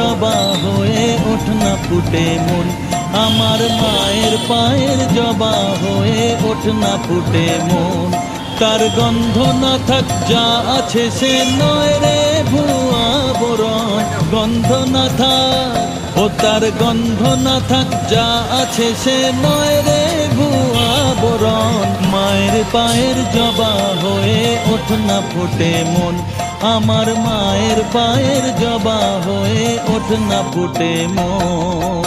জবা হয়ে ওঠ না ফুটে মন, আমার মায়ের পায়ের জবা হয়ে ওঠ না ফুটে মন। তার গন্ধ না থাক যা আছে সে নয় রে ভুয়া বরণ, গন্ধ না থাক ও তার গন্ধ না থাক যা আছে সে নয় রে ভুয়া বরণ। মায়ের পায়ের জবা হয়ে ওঠ না ফুটে মন, আমার মায়ের পায়ের জবা হয়ে ওঠ না ফুটে মন।